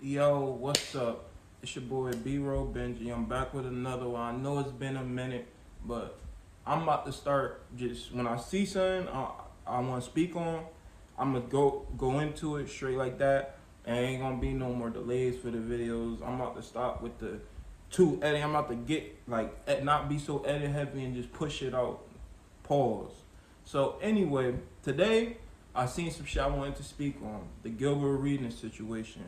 Yo, what's up? It's your boy B-rollBenji. I'm back with another one. I know it's been a minute, but I'm about to start just when I see something I want to speak on, I'm gonna go into it straight like that. And ain't gonna be no more delays for the videos. I'm about to stop with the two edit. I'm about to get not be so edit heavy and just push it out. Pause. So anyway, today I seen some shit I wanted to speak on the Gilbert reading situation.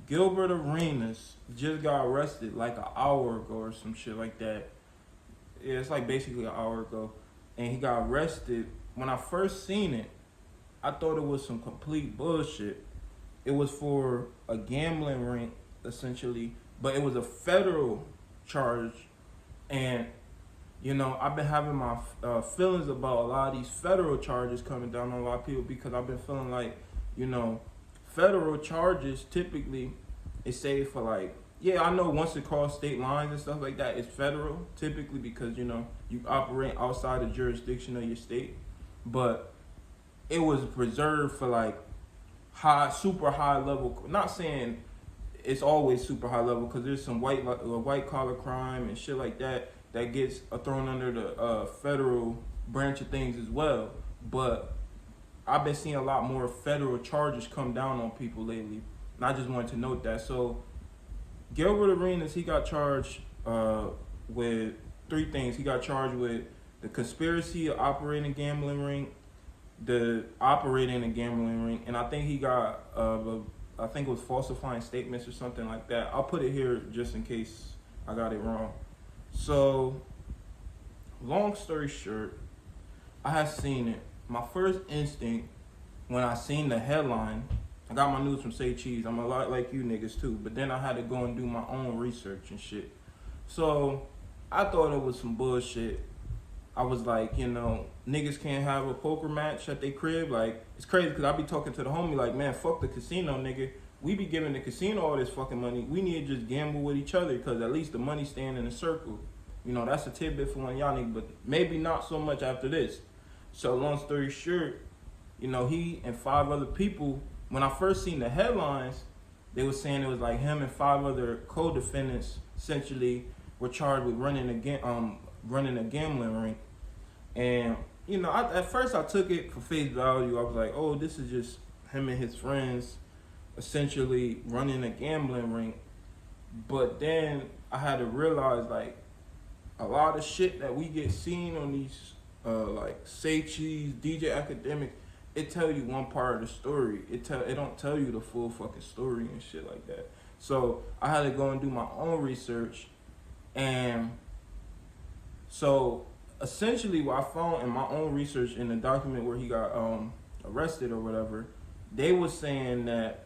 Gilbert Arenas just got arrested like an hour ago or some shit like that. Yeah, it's like basically an hour ago. And he got arrested. When I first seen it, I thought it was some complete bullshit. It was for a gambling ring, essentially, but it was a federal charge. And, I've been having my feelings about a lot of these federal charges coming down on a lot of people because I've been feeling like, you know, federal charges typically is saved for I know once it cross state lines and stuff like that, it's federal typically because you operate outside the jurisdiction of your state, but it was preserved for super high level. Not saying it's always super high level because there's some white collar crime and shit like that that gets thrown under the federal branch of things as well, but I've been seeing a lot more federal charges come down on people lately, and I just wanted to note that. So, Gilbert Arenas, he got charged with three things. He got charged with the conspiracy of operating a gambling ring, the operating a gambling ring, and I think he got, I think it was falsifying statements or something like that. I'll put it here just in case I got it wrong. So, long story short, I had seen it. My first instinct when I seen the headline, I got my news from Say Cheese. I'm a lot like you niggas too, but then I had to go and do my own research and shit. So I thought it was some bullshit. I was like, niggas can't have a poker match at their crib. Like, it's crazy because I be talking to the homie like, man, fuck the casino, nigga. We be giving the casino all this fucking money. We need to just gamble with each other because at least the money staying in a circle. That's a tidbit for one of y'all niggas, but maybe not so much after this. So long story short, he and five other people, when I first seen the headlines, they were saying it was like him and five other co-defendants essentially were charged with running a gambling ring. And, at first I took it for face value. I was like, oh, this is just him and his friends essentially running a gambling ring. But then I had to realize a lot of shit that we get seen on these Say Cheese, DJ Academic, it tell you one part of the story. It don't tell you the full fucking story and shit like that. So I had to go and do my own research, and so essentially what I found in my own research in the document where he got arrested or whatever, they was saying that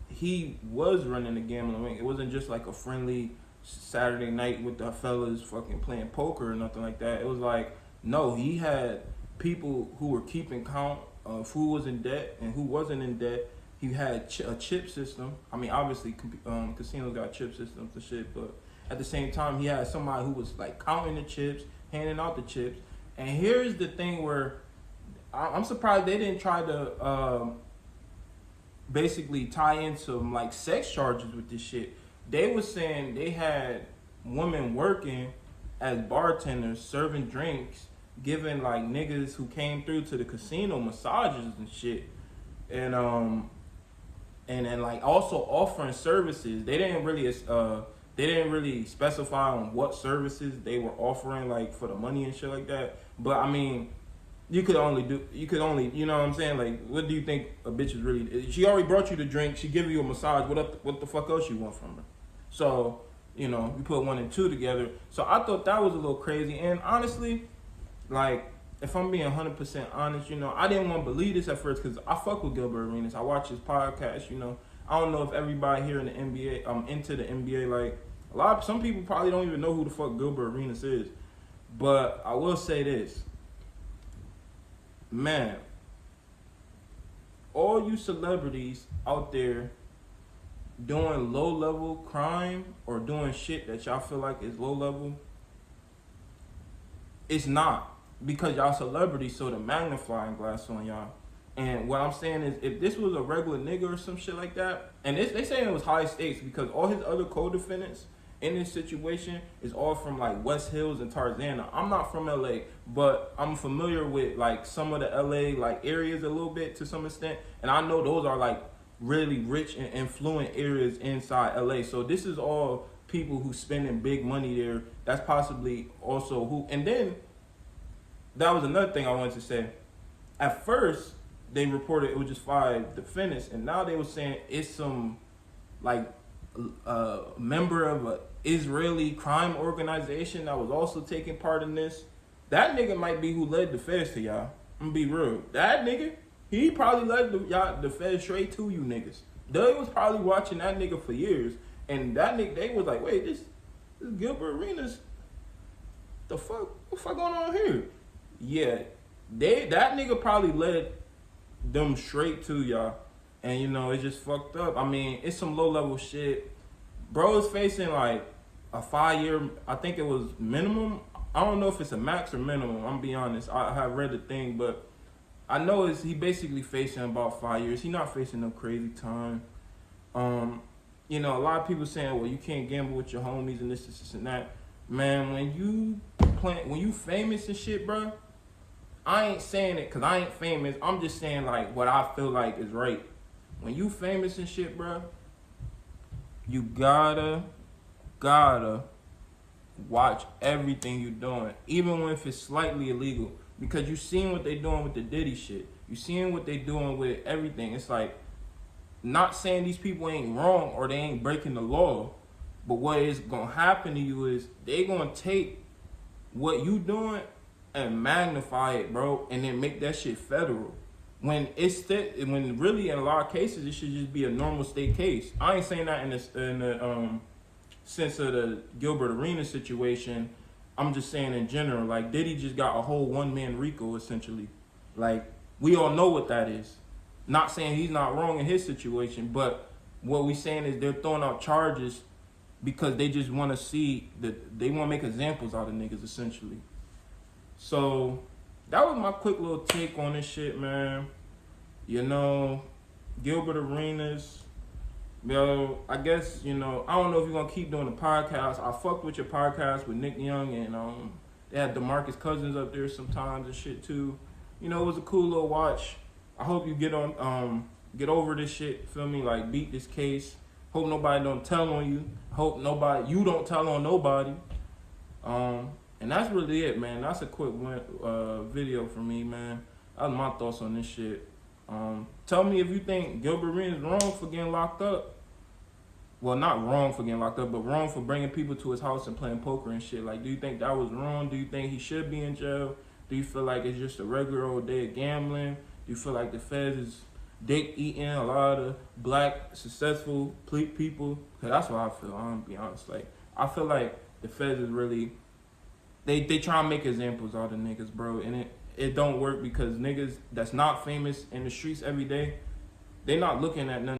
he was running a gambling ring. It wasn't just like a friendly Saturday night with the fellas fucking playing poker or nothing like that. It was like, no, he had people who were keeping count of who was in debt and who wasn't in debt. He had a chip system. I mean, obviously, casinos got chip systems and shit, but at the same time, he had somebody who was counting the chips, handing out the chips. And here's the thing where I'm surprised they didn't try to basically tie in some sex charges with this shit. They was saying they had women working as bartenders, serving drinks, giving niggas who came through to the casino massages and shit, and then also offering services. They didn't really specify on what services they were offering for the money and shit like that. But I mean, you could only you know what I'm saying? What do you think a bitch is really? She already brought you the drink. She give you a massage. What the fuck else you want from her? So you put one and two together. So I thought that was a little crazy. And honestly, if I'm being 100% honest, I didn't want to believe this at first because I fuck with Gilbert Arenas. I watch his podcast, I don't know if everybody here in the NBA, into the NBA, some people probably don't even know who the fuck Gilbert Arenas is. But I will say this. Man, all you celebrities out there doing low level crime or doing shit that y'all feel like is low level, it's not because y'all celebrities, so the magnifying glass on y'all. And what I'm saying is, if this was a regular nigga or some shit like that, and they saying it was high stakes because all his other co-defendants in this situation is all from like West Hills and Tarzana. I'm not from LA, but I'm familiar with like some of the LA like areas a little bit to some extent, and I know those are like really rich and affluent areas inside LA. So this is all people who spending big money there. That's possibly also who. And then that was another thing I wanted to say. At first, they reported it was just 5 defendants, and now they were saying it's some like member of a Israeli crime organization that was also taking part in this. That nigga might be who led the feds to y'all. I'm gonna be real. That nigga, he probably led the feds straight to you niggas. They was probably watching that nigga for years, and that nigga, they was like, wait, this Gilbert Arenas, what the fuck going on here? Yeah, that nigga probably led them straight to y'all. And you know, it's just fucked up. I mean, it's some low level shit. Bro is facing like a 5-year, I think it was minimum. I don't know if it's a max or minimum. I'm gonna be honest. I have read the thing, but I know he basically facing about 5 years. He not facing no crazy time. You know, a lot of people saying, well, you can't gamble with your homies and this and that. Man, when you famous and shit, bro, I ain't saying it because I ain't famous. I'm just saying like what I feel like is right. When you famous and shit, bro, you gotta watch everything you doing, even if it's slightly illegal, because you seen what they doing with the Diddy shit. You seen what they doing with everything. It's like, not saying these people ain't wrong or they ain't breaking the law, but what is gonna happen to you is they gonna take what you doing and magnify it, bro, and then make that shit federal. When really in a lot of cases it should just be a normal state case. I ain't saying that in the sense of the Gilbert Arenas situation. I'm just saying in general, like Diddy just got a whole one-man RICO essentially. Like, we all know what that is. Not saying he's not wrong in his situation, but what we saying is they're throwing out charges because they just want to see that they want to make examples out of niggas essentially. So that was my quick little take on this shit, man. You know, Gilbert Arenas, yo, I guess, you know, I don't know if you're going to keep doing the podcast. I fucked with your podcast with Nick Young, and they had DeMarcus Cousins up there sometimes and shit too. You know, it was a cool little watch. I hope you get over this shit, feel me, like beat this case. Hope nobody don't tell on you. Hope you don't tell on nobody. And that's really it, man. That's a quick video for me, man. That was my thoughts on this shit. Tell me if you think Gilbert Arenas is wrong for getting locked up. Well, not wrong for getting locked up, but wrong for bringing people to his house and playing poker and shit. Like, do you think that was wrong? Do you think he should be in jail? Do you feel like it's just a regular old day of gambling? Do you feel like the feds is dick eating a lot of black successful people? Cause that's what I feel. I'm gonna be honest. Like, I feel like the feds is really they try to make examples out of niggas, bro, and it don't work because niggas that's not famous in the streets every day, they not looking at nothing.